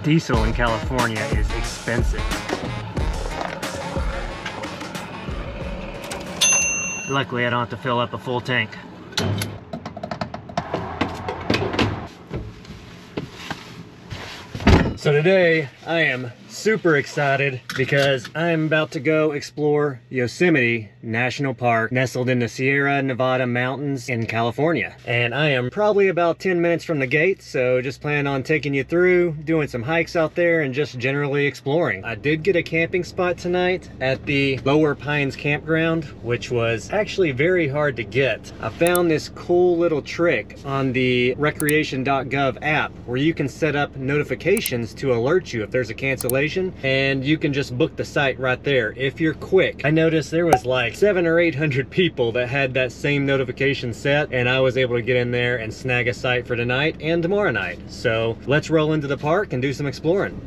Diesel in California is expensive. Luckily, I don't have to fill up a full tank. So today, I am super excited because I'm about to go explore Yosemite National Park, nestled in the Sierra Nevada mountains in California. And I am probably about 10 minutes from the gate, so just plan on taking you through, doing some hikes out there, and just generally exploring. I did get a camping spot tonight at the Lower Pines campground, which was actually very hard to get. I found this cool little trick on the recreation.gov app where you can set up notifications to alert you if there's a cancellation, and you can just book the site right there if you're quick. I noticed there was like 700 or 800 people that had that same notification set, and I was able to get in there and snag a site for tonight and tomorrow night. So let's roll into the park and do some exploring.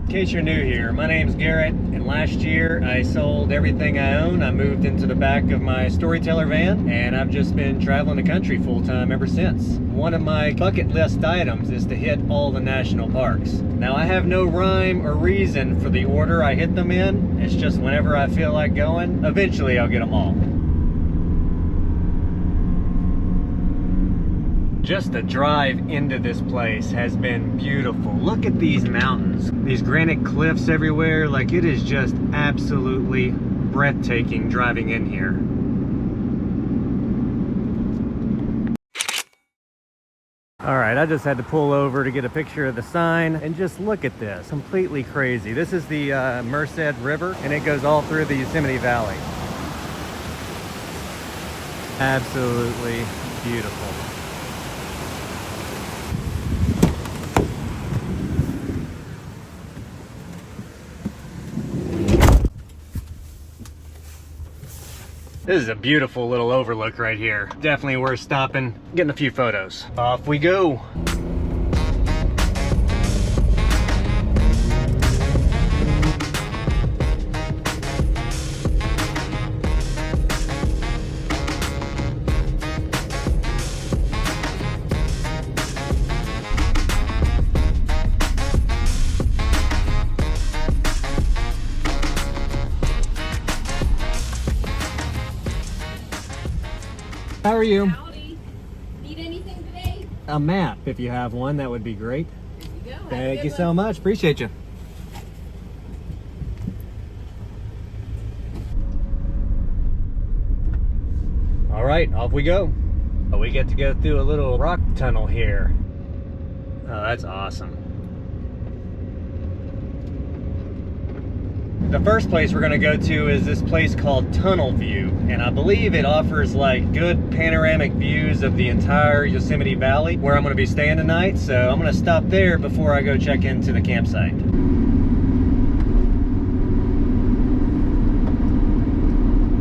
In case you're new here, my name's Garrett, and last year I sold everything I own. I moved into the back of my Storyteller van, and I've just been traveling the country full-time ever since. One of my bucket list items is to hit all the national parks. Now, I have no rhyme or reason for the order I hit them in. It's just whenever I feel like going, eventually I'll get them all. Just the drive into this place has been beautiful. Look at these mountains, these granite cliffs everywhere. Like, it is just absolutely breathtaking driving in here. All right, I just had to pull over to get a picture of the sign, and just look at this, completely crazy. This is the Merced River, and it goes all through the Yosemite Valley. Absolutely beautiful. This is a beautiful little overlook right here. Definitely worth stopping, getting a few photos. Off we go. How are you? Howdy. Need anything today? A map, if you have one, that would be great. There you go. Thank you so much. Appreciate you. All right, off we go. We get to go through a little rock tunnel here. Oh, that's awesome. The first place we're gonna go to is this place called Tunnel View, and I believe it offers like good panoramic views of the entire Yosemite Valley, where I'm gonna be staying tonight. So I'm gonna stop there before I go check into the campsite.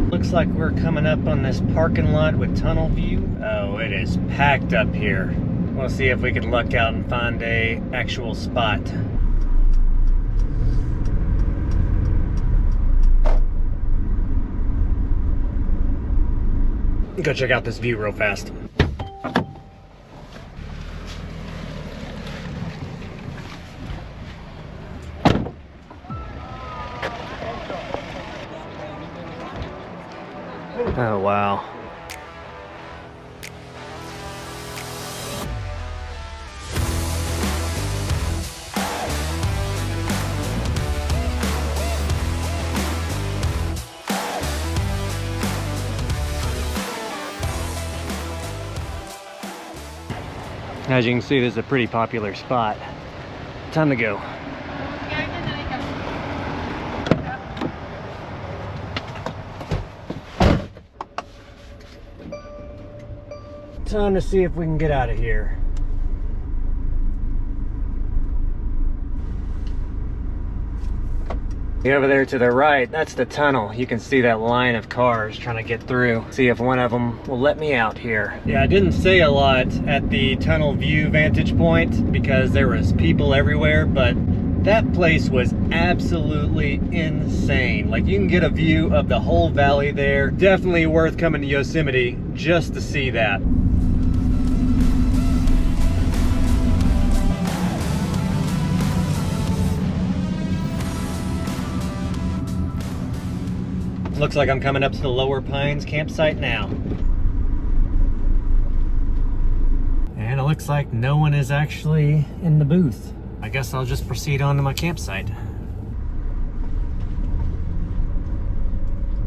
Looks like we're coming up on this parking lot with Tunnel View. Oh, it is packed up here. We'll see if we can luck out and find a actual spot. Go check out this view real fast. Oh, wow. As you can see, this is a pretty popular spot. Time to go. Time to see if we can get out of here. Over there to the right, that's the tunnel. You can see that line of cars trying to get through. See if one of them will let me out here. Yeah, I didn't say a lot at the tunnel view vantage point because there was people everywhere, but that place was absolutely insane. Like, you can get a view of the whole valley there. Definitely worth coming to Yosemite just to see that. Looks like I'm coming up to the Lower Pines campsite now. And it looks like no one is actually in the booth. I guess I'll just proceed on to my campsite.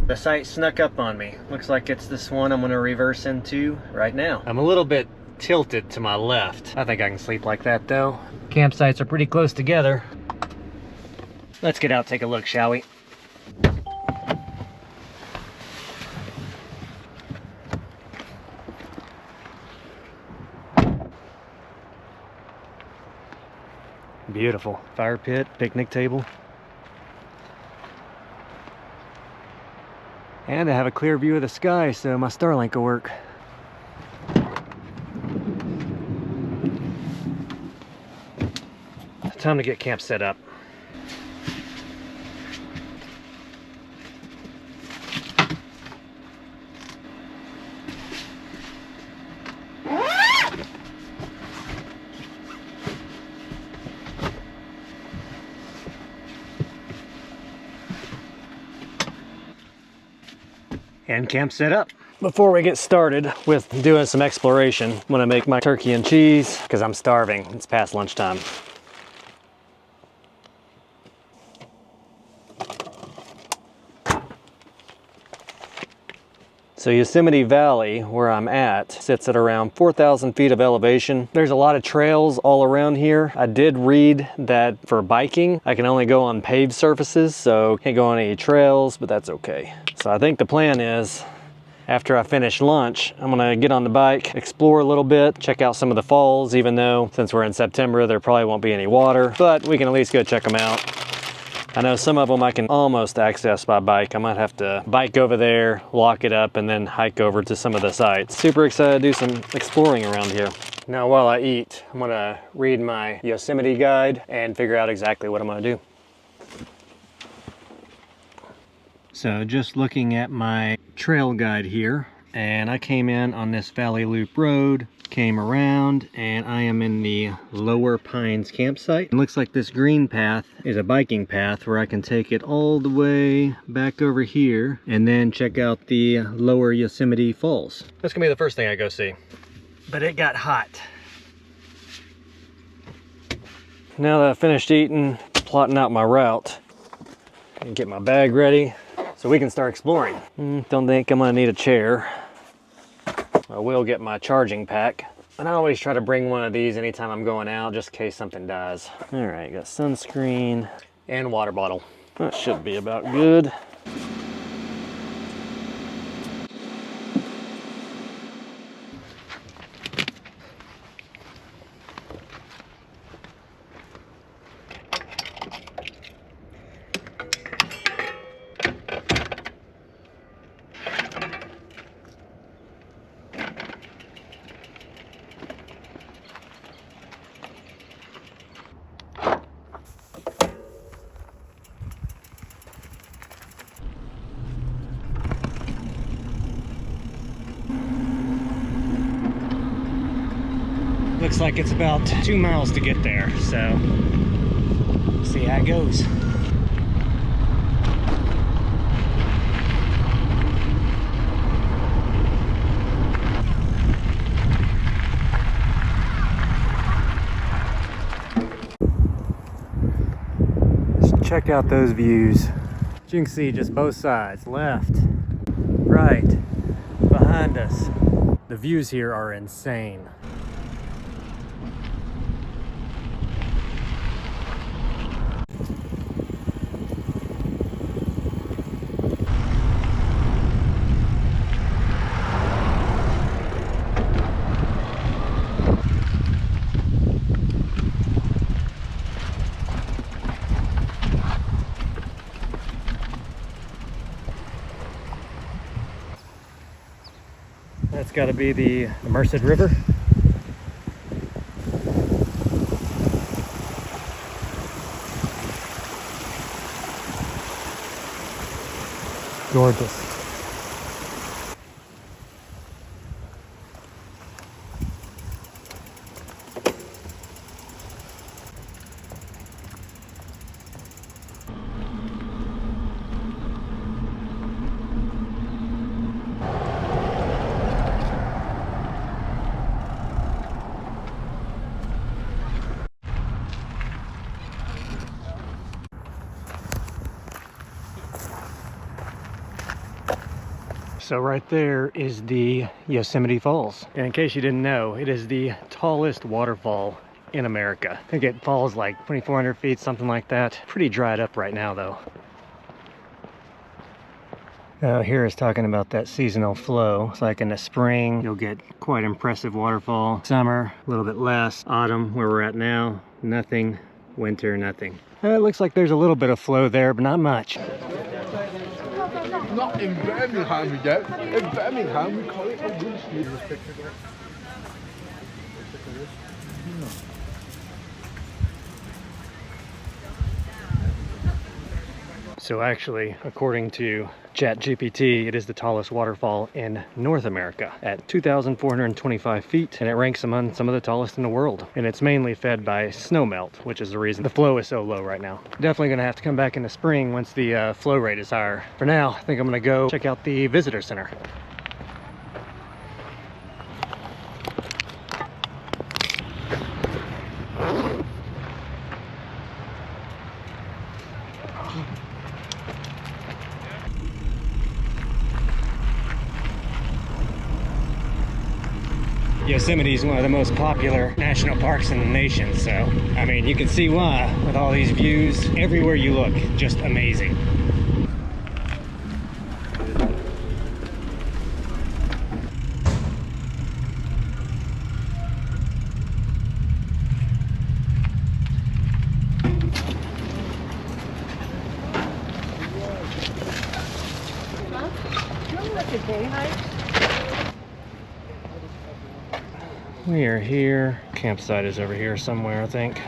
The site snuck up on me. Looks like it's this one I'm gonna reverse into right now. I'm a little bit tilted to my left. I think I can sleep like that though. Campsites are pretty close together. Let's get out, take a look, shall we? Beautiful. Fire pit, picnic table. And I have a clear view of the sky, so my Starlink will work. Time to get camp set up. And camp set up. Before we get started with doing some exploration, I'm gonna make my turkey and cheese because I'm starving. It's past lunchtime. So Yosemite Valley, where I'm at, sits at around 4,000 feet of elevation. There's a lot of trails all around here. I did read that for biking, I can only go on paved surfaces, so can't go on any trails, but that's okay. So I think the plan is, after I finish lunch, I'm gonna get on the bike, explore a little bit, check out some of the falls, even though since we're in September, there probably won't be any water, but we can at least go check them out. I know some of them I can almost access by bike. I might have to bike over there, lock it up, and then hike over to some of the sites. Super excited to do some exploring around here. Now while I eat, I'm gonna read my Yosemite guide and figure out exactly what I'm gonna do. So just looking at my trail guide here, and I came in on this Valley Loop Road, came around, and I am in the Lower Pines campsite. It looks like this green path is a biking path where I can take it all the way back over here and then check out the Lower Yosemite Falls. That's gonna be the first thing I go see. But it got hot. Now that I finished eating, plotting out my route, and get my bag ready so we can start exploring. Don't think I'm gonna need a chair. I will get my charging pack. And I always try to bring one of these anytime I'm going out, just in case something dies. All right, got sunscreen and water bottle. That should be about good. Looks like it's about 2 miles to get there, so see how it goes. Just check out those views. As you can see, just both sides, left, right, behind us. The views here are insane. That's got to be the Merced River. Gorgeous. So right there is the Yosemite Falls. And in case you didn't know, it is the tallest waterfall in America. I think it falls like 2,400 feet, something like that. Pretty dried up right now though. Here is talking about that seasonal flow. It's like in the spring, you'll get quite impressive waterfall. Summer, a little bit less. Autumn, where we're at now, nothing. Winter, nothing. It looks like there's a little bit of flow there, but not much. Not in Birmingham we don't. In Birmingham we call it a wood. So actually, according to ChatGPT, it is the tallest waterfall in North America at 2,425 feet, and it ranks among some of the tallest in the world. And it's mainly fed by snowmelt, which is the reason the flow is so low right now. Definitely gonna have to come back in the spring once the flow rate is higher. For now, I think I'm gonna go check out the visitor center. Yosemite is one of the most popular national parks in the nation, so I mean, you can see why with all these views everywhere you look. Just amazing. We are here. Campsite is over here somewhere, I think.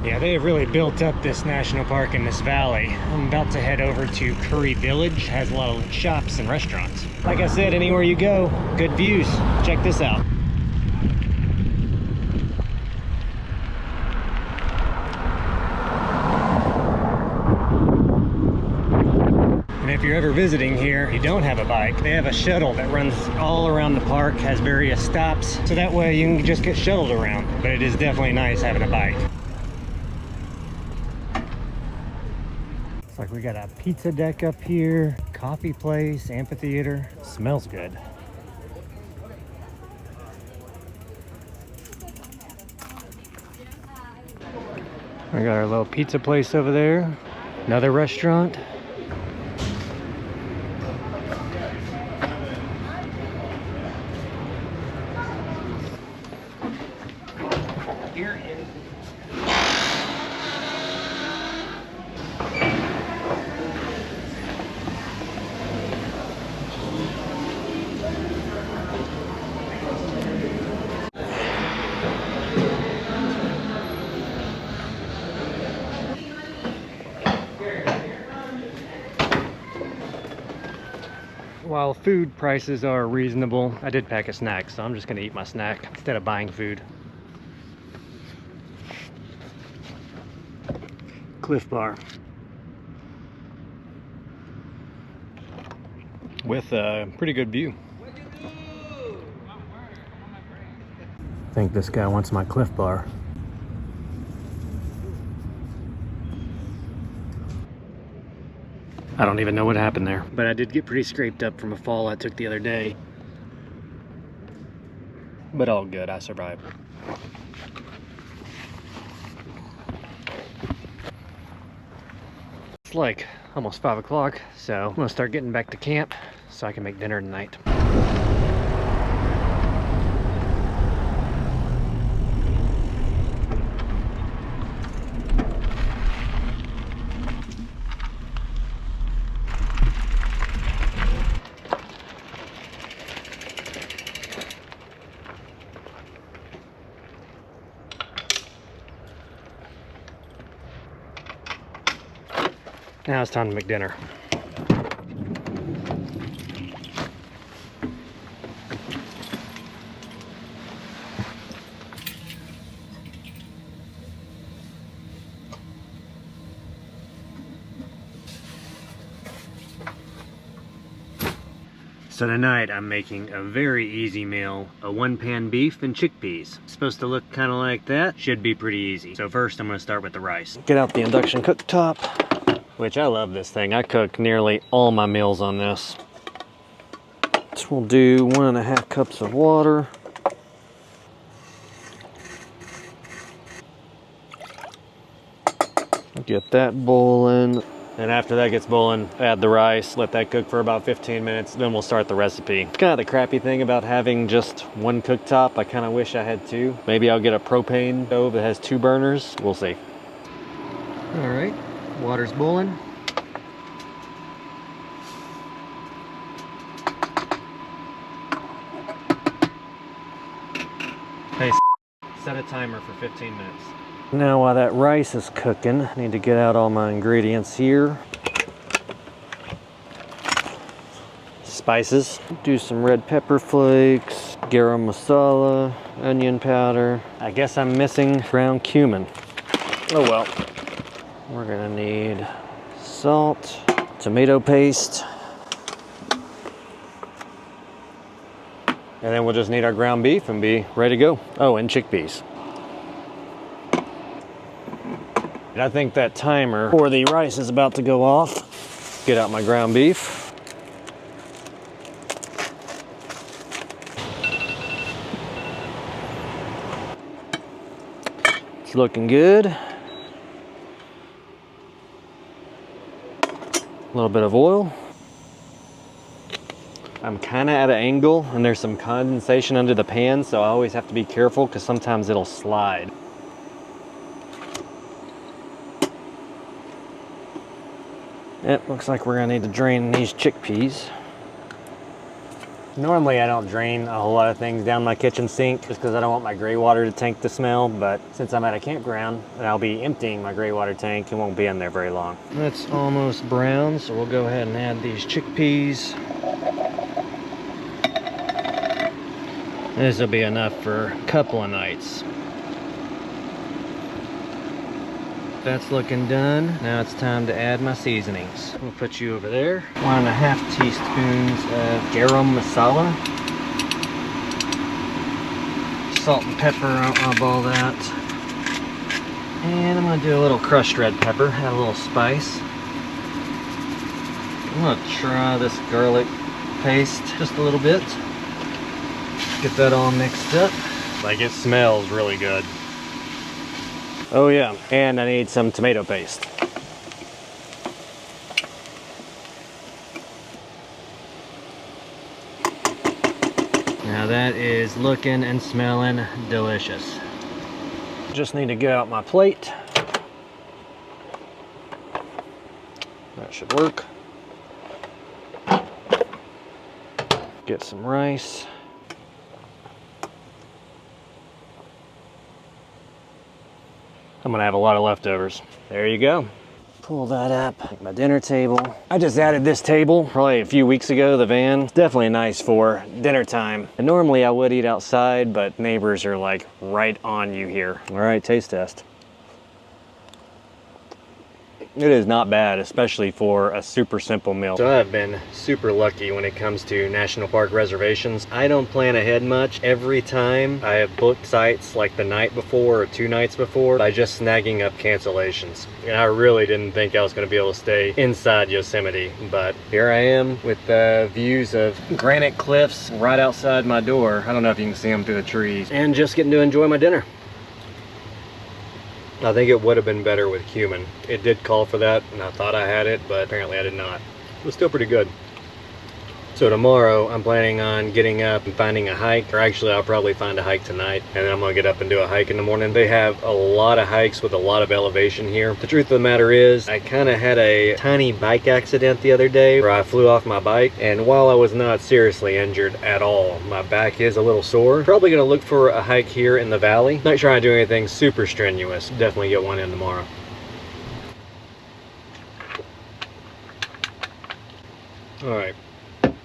Yeah, they have really built up this national park in this valley. I'm about to head over to Curry Village. Has a lot of shops and restaurants. Like I said, anywhere you go, good views. Check this out. And if you're ever visiting here, you don't have a bike, they have a shuttle that runs all around the park, has various stops, so that way you can just get shuttled around. But it is definitely nice having a bike. It's like we got a pizza deck up here, coffee place, amphitheater. Smells good. We got our little pizza place over there. Another restaurant. While food prices are reasonable, I did pack a snack, so I'm just gonna eat my snack instead of buying food. Cliff Bar. With a pretty good view. I think this guy wants my Cliff Bar. I don't even know what happened there. But I did get pretty scraped up from a fall I took the other day. But all good, I survived. It's like almost 5 o'clock, so I'm gonna start getting back to camp so I can make dinner tonight. Now it's time to make dinner. So tonight I'm making a very easy meal, a 1-pan beef and chickpeas. It's supposed to look kind of like that, should be pretty easy. So first I'm gonna start with the rice. Get out the induction cooktop, which I love this thing. I cook nearly all my meals on this. So we'll do 1.5 cups of water. Get that boiling. And after that gets boiling, add the rice, let that cook for about 15 minutes, then we'll start the recipe. It's kind of the crappy thing about having just one cooktop. I kind of wish I had two. Maybe I'll get a propane stove that has 2 burners. We'll see. All right, water's boiling. Hey, set a timer for 15 minutes. Now while that rice is cooking, I need to get out all my ingredients here. Spices. Do some red pepper flakes, garam masala, onion powder. I guess I'm missing ground cumin. Oh well. We're gonna need salt, tomato paste, and then we'll just need our ground beef and be ready to go. Oh, and chickpeas. And I think that timer for the rice is about to go off. Get out my ground beef. It's looking good. A little bit of oil. I'm kind of at an angle and there's some condensation under the pan, so I always have to be careful because sometimes it'll slide. Yep, looks like we're gonna need to drain these chickpeas. Normally I don't drain a whole lot of things down my kitchen sink just because I don't want my gray water tank to smell, but since I'm at a campground and I'll be emptying my gray water tank, it won't be in there very long. That's almost brown, so we'll go ahead and add these chickpeas. This will be enough for a couple of nights. That's looking done. Now it's time to add my seasonings. We'll put you over there. 1.5 teaspoons of garam masala. Salt and pepper on top of all that. And I'm gonna do a little crushed red pepper, add a little spice. I'm gonna try this garlic paste just a little bit. Get that all mixed up. Like, it smells really good. Oh yeah, and I need some tomato paste. Now that is looking and smelling delicious. Just need to get out my plate. That should work. Get some rice. I'm gonna have a lot of leftovers. There you go. Pull that up, make my dinner table. I just added this table probably a few weeks ago, the van. It's definitely nice for dinner time. And normally I would eat outside, but neighbors are like right on you here. All right, taste test. It is not bad, especially for a super simple meal. So I've been super lucky when it comes to national park reservations. I don't plan ahead much. Every time I have booked sites like the night before or 2 nights before by just snagging up cancellations. And I really didn't think I was going to be able to stay inside Yosemite, but here I am with the views of granite cliffs right outside my door. I don't know if you can see them through the trees, and just getting to enjoy my dinner. I think it would have been better with cumin. It did call for that, and I thought I had it, but apparently I did not. It was still pretty good. So tomorrow, I'm planning on getting up and finding a hike, or actually I'll probably find a hike tonight, and then I'm gonna get up and do a hike in the morning. They have a lot of hikes with a lot of elevation here. The truth of the matter is, I kind of had a tiny bike accident the other day where I flew off my bike, and while I was not seriously injured at all, my back is a little sore. Probably gonna look for a hike here in the valley. Not trying to do anything super strenuous. Definitely get one in tomorrow. All right.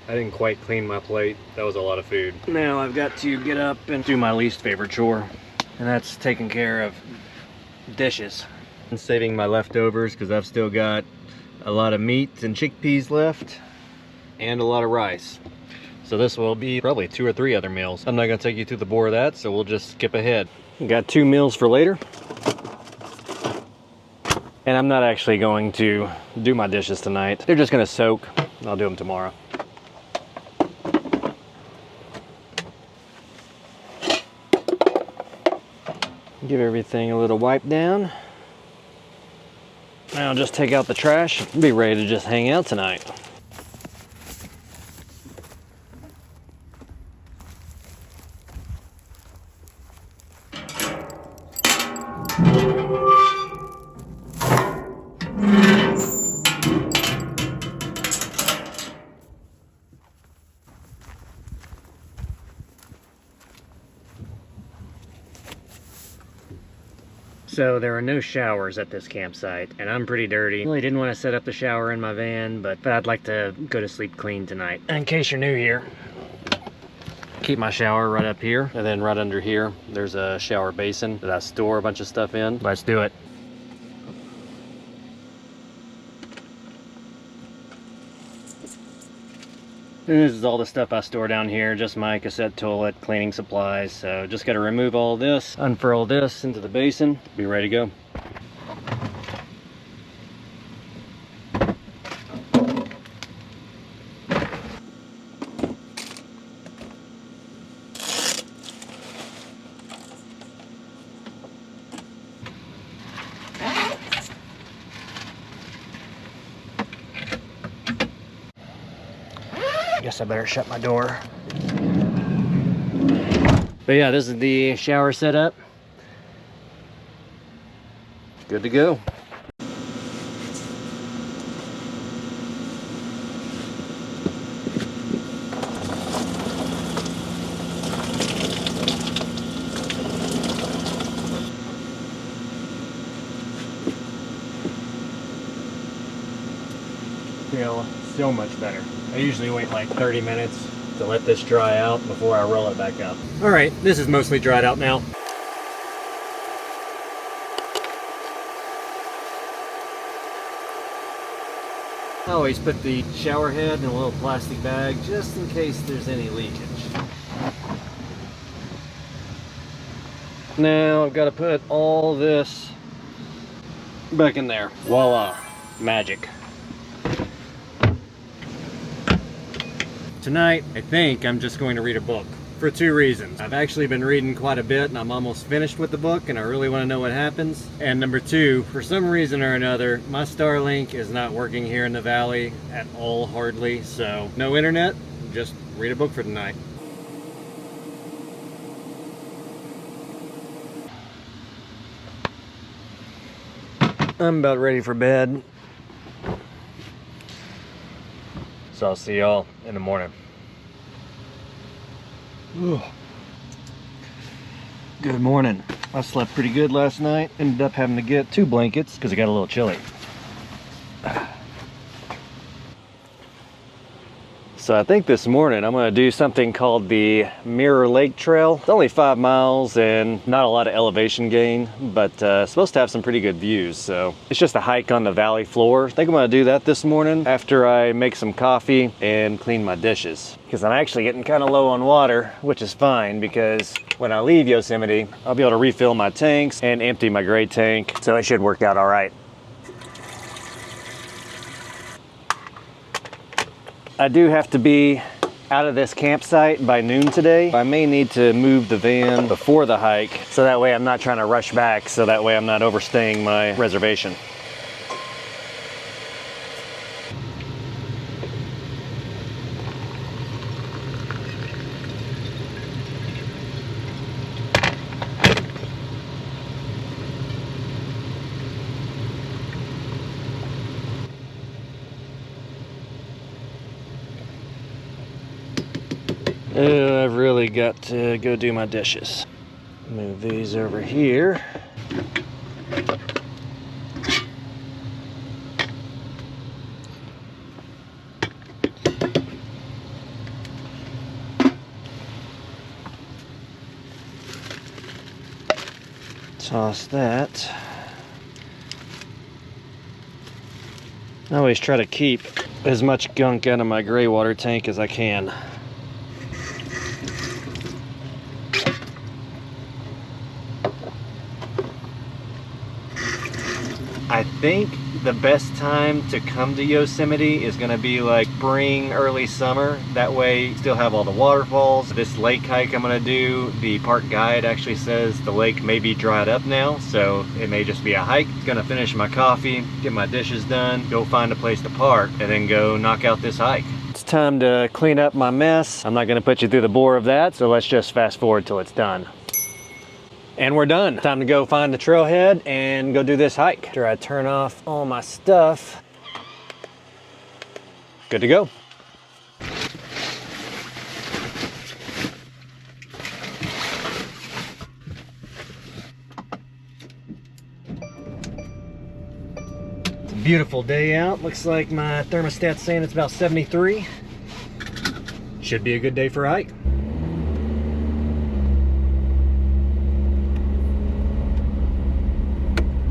I didn't quite clean my plate. That was a lot of food. Now I've got to get up and do my least favorite chore, and that's taking care of dishes. I'm saving my leftovers because I've still got a lot of meat and chickpeas left and a lot of rice. So this will be probably 2 or 3 other meals. I'm not gonna take you through the bore of that, so we'll just skip ahead. Got 2 meals for later. And I'm not actually going to do my dishes tonight. They're just gonna soak. I'll do them tomorrow. Give everything a little wipe down. Now I'll just take out the trash and be ready to just hang out tonight. So there are no showers at this campsite, and I'm pretty dirty. Really didn't want to set up the shower in my van, but I'd like to go to sleep clean tonight. In case you're new here, keep my shower right up here, and then right under here, there's a shower basin that I store a bunch of stuff in. Let's do it. And this is all the stuff I store down here, just my cassette toilet, cleaning supplies. So just got to remove all this, unfurl this into the basin, be ready to go. I guess I better shut my door. But yeah, this is the shower setup. Good to go. Feel so much better. I usually wait like 30 minutes to let this dry out before I roll it back up. All right, this is mostly dried out now. I always put the shower head in a little plastic bag just in case there's any leakage. Now I've got to put all this back in there. Voila, magic. Tonight, I think I'm just going to read a book for 2 reasons. I've actually been reading quite a bit and I'm almost finished with the book and I really want to know what happens. And number 2, for some reason or another, my Starlink is not working here in the valley at all, hardly. So no internet, just read a book for tonight. I'm about ready for bed. So I'll see y'all in the morning. Ugh. Good morning. I slept pretty good last night. Ended up having to get 2 blankets because it got a little chilly. So I think this morning I'm gonna do something called the Mirror Lake Trail. It's only 5 miles and not a lot of elevation gain, but supposed to have some pretty good views. So it's just a hike on the valley floor. I think I'm gonna do that this morning after I make some coffee and clean my dishes. Because I'm actually getting kind of low on water, which is fine because when I leave Yosemite, I'll be able to refill my tanks and empty my gray tank. So it should work out all right. I do have to be out of this campsite by noon today. I may need to move the van before the hike, so that way I'm not trying to rush back, so that way I'm not overstaying my reservation. I've really got to go do my dishes. Move these over here. Toss that. I always try to keep as much gunk out of my gray water tank as I can. I think the best time to come to Yosemite is going to be like spring, early summer. That way you still have all the waterfalls. This lake hike I'm going to do, the park guide actually says the lake may be dried up now, so it may just be a hike. Going to finish my coffee, get my dishes done, go find a place to park, and then go knock out this hike. It's time to clean up my mess. I'm not going to put you through the bore of that, so let's just fast forward till it's done. And we're done. Time to go find the trailhead and go do this hike. After I turn off all my stuff, good to go. It's a beautiful day out. Looks like my thermostat's saying it's about 73. Should be a good day for a hike.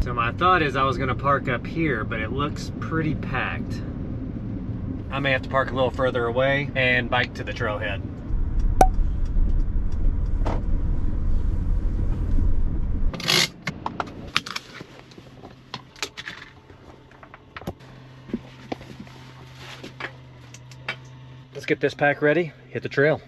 So my thought is I was gonna park up here, but it looks pretty packed. I may have to park a little further away and bike to the trailhead. Let's get this pack ready, hit the trail.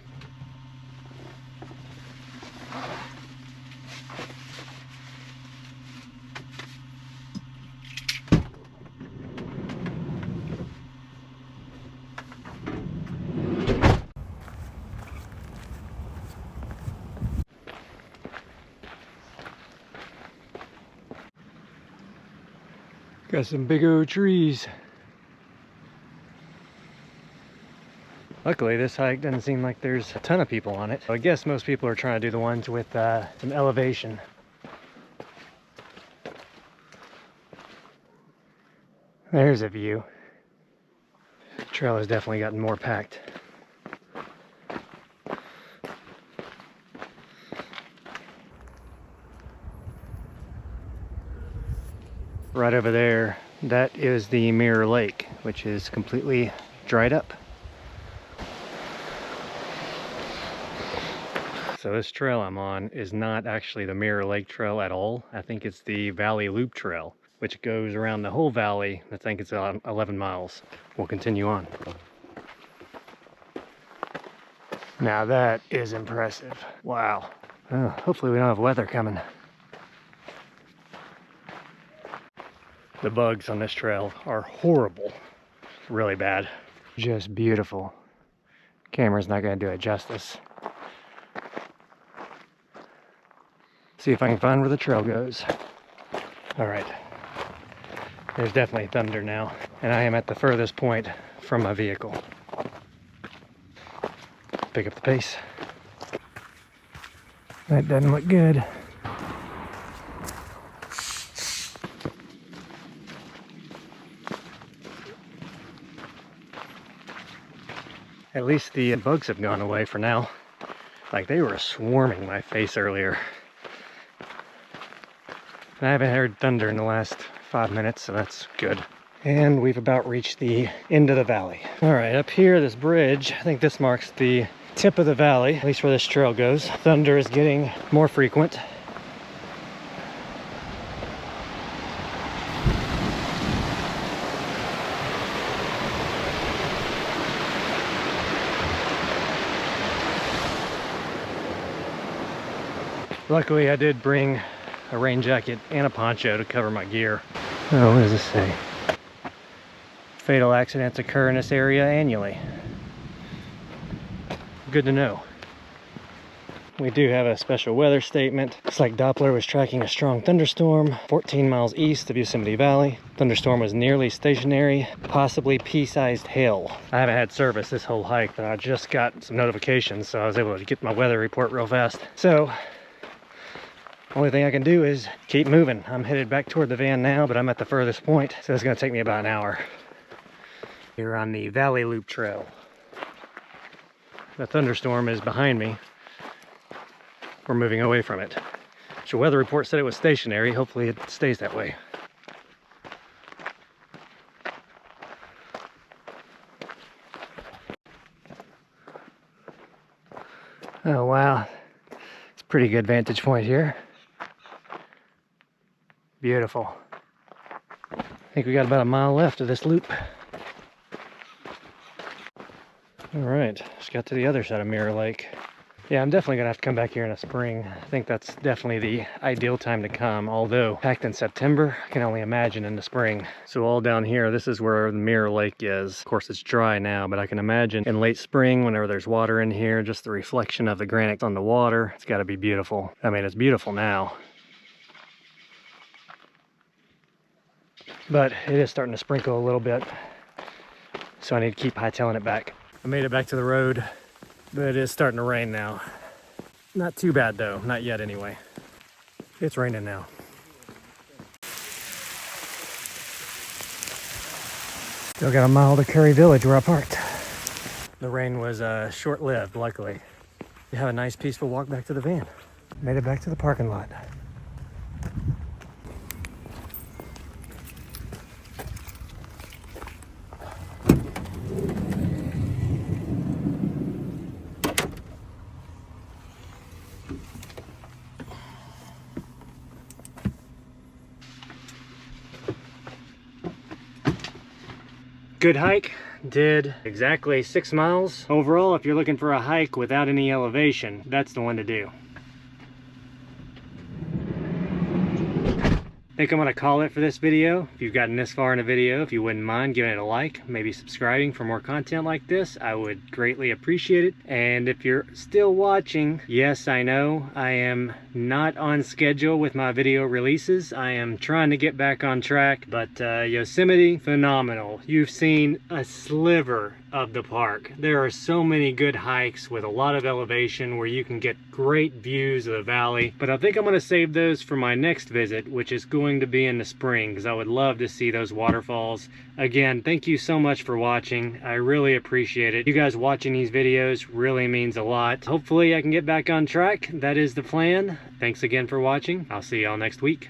Got some big old trees. Luckily, this hike doesn't seem like there's a ton of people on it. I guess most people are trying to do the ones with some elevation. There's a view. The trail has definitely gotten more packed. Right over there, that is the Mirror Lake, which is completely dried up. So this trail I'm on is not actually the Mirror Lake Trail at all. I think it's the Valley Loop Trail, which goes around the whole valley. I think it's 11 miles. We'll continue on. Now that is impressive. Wow. Oh, hopefully we don't have weather coming. The bugs on this trail are horrible. Really bad. Just beautiful. Camera's not going to do it justice. See if I can find where the trail goes. All right. There's definitely thunder now, and I am at the furthest point from my vehicle. Pick up the pace. That doesn't look good. At least the bugs have gone away for now. Like, they were swarming my face earlier. And I haven't heard thunder in the last 5 minutes, so that's good. And we've about reached the end of the valley. All right, up here, this bridge, I think this marks the tip of the valley, at least where this trail goes. Thunder is getting more frequent. Luckily, I did bring a rain jacket and a poncho to cover my gear. Oh, what does this say? Fatal accidents occur in this area annually. Good to know. We do have a special weather statement. Looks like Doppler was tracking a strong thunderstorm 14 miles east of Yosemite Valley. Thunderstorm was nearly stationary, possibly pea-sized hail. I haven't had service this whole hike, but I just got some notifications, so I was able to get my weather report real fast. So, only thing I can do is keep moving. I'm headed back toward the van now, but I'm at the furthest point, so it's gonna take me about an hour. Here on the Valley Loop Trail. The thunderstorm is behind me. We're moving away from it. The weather report said it was stationary. Hopefully it stays that way. Oh wow, it's a pretty good vantage point here. Beautiful. I think we got about a mile left of this loop. All right, just got to the other side of Mirror Lake. Yeah, I'm definitely gonna have to come back here in the spring. I think that's definitely the ideal time to come, although packed in September, I can only imagine in the spring. So all down here, this is where the Mirror Lake is. Of course, it's dry now, but I can imagine in late spring, whenever there's water in here, just the reflection of the granite on the water, it's gotta be beautiful. I mean, it's beautiful now. But it is starting to sprinkle a little bit, so I need to keep hightailing it back. I made it back to the road, but it is starting to rain now. Not too bad though, not yet anyway. It's raining now. Still got a mile to Curry Village where I parked. The rain was short-lived, luckily. We have a nice peaceful walk back to the van. Made it back to the parking lot. Good hike. Did exactly 6 miles. Overall, if you're looking for a hike without any elevation, that's the one to do. I think I'm gonna call it for this video. If you've gotten this far in a video, if you wouldn't mind giving it a like, maybe subscribing for more content like this, I would greatly appreciate it. And if you're still watching, yes, I know I am not on schedule with my video releases. I am trying to get back on track, but Yosemite, phenomenal. You've seen a sliver of the park. There are so many good hikes with a lot of elevation where you can get great views of the valley, but I think I'm going to save those for my next visit, which is going to be in the spring, because I would love to see those waterfalls. Again, thank you so much for watching. I really appreciate it. You guys watching these videos really means a lot. Hopefully I can get back on track. That is the plan. Thanks again for watching. I'll see y'all next week.